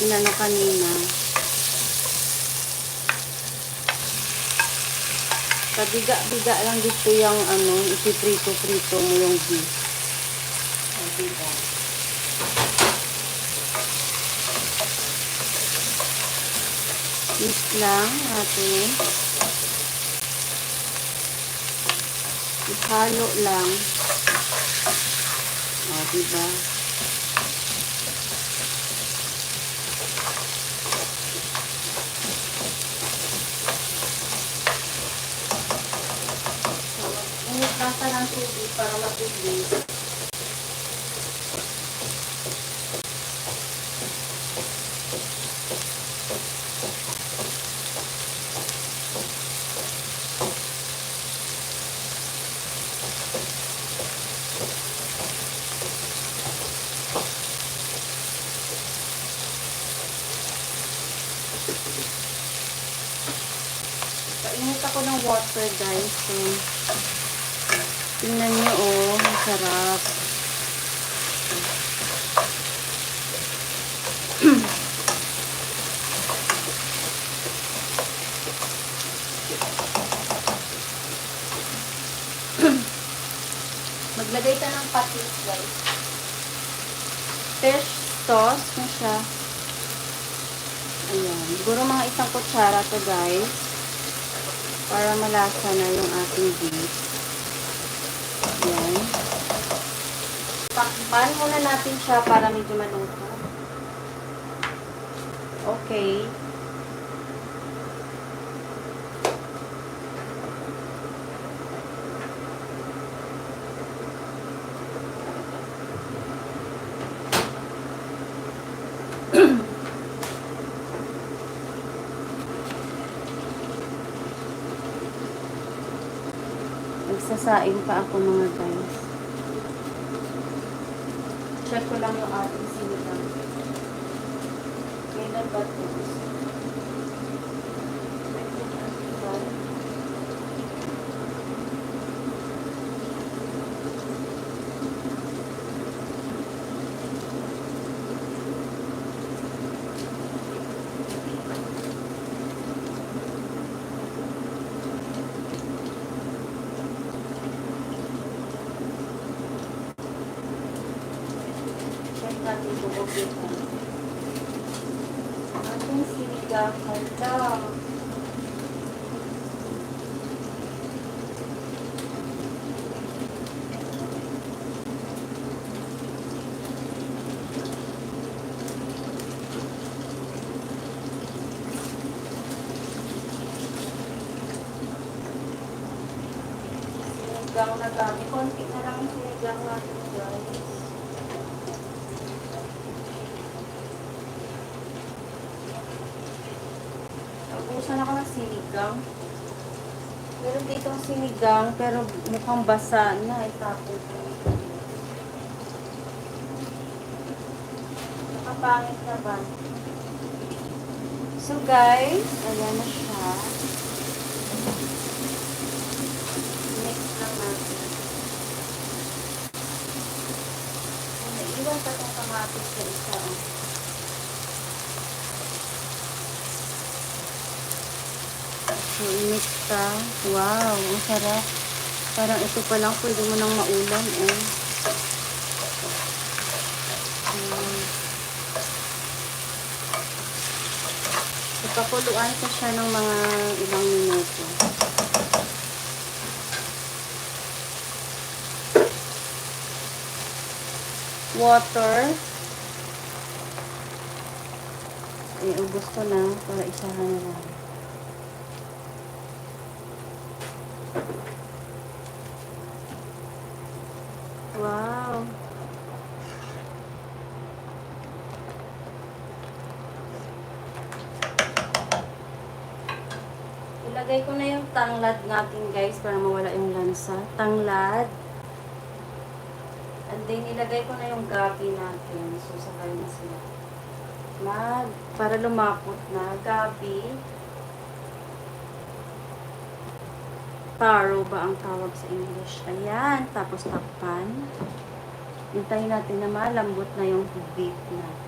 inano kanina. Pabiga-biga lang dito yung ano, ipiprito-prito mo yung beef. Pabiga. Mix lang natin. Ihalo lang. O, diba? Basta ng tubig para matulis. Painit ako ng water, guys. So, tingnan nyo, oh, ang sarap. Maglagay ka ng patis, guys. Fish sauce na siya. Ayan. Siguro mga 1 kutsara to, guys. Para malasa na yung ating beef. Ayan. Takpan muna natin siya para medyo maluto. Okay. Nagsasaing pa ako, mga guys. Check ko lang yung ating sinigang. Kailan ba ito? Natin bubugitan. Ating sinigang handa. Sinigang na dami. Konti na lang yung sinigang natin, guys. Ubusan ako ng sinigang. Meron dito ang sinigang, pero mukhang basa na. Itapon ko. Nakapangit na ba? So guys, ayan na siya. Mix lang natin. Naiiwan pa itong kamatis sa isa. So, i-mix ka. Wow, ang sarap. Parang ito pa lang pwede mo nang maulam, eh. Ipakuluan ka siya ng mga ilang minuto. Water. Ubos ko na para isahan na lang. Wow. Ilagay ko na yung tanglad natin, guys, para mawala yung lansa. Tanglad. And then, ilagay ko na yung gabi natin. So, sakay na sila. Para lumapot na. Gabi. Taro ba ang tawag sa English? Ayan. Tapos takpan. Hintayin natin na malambot na yung beef natin.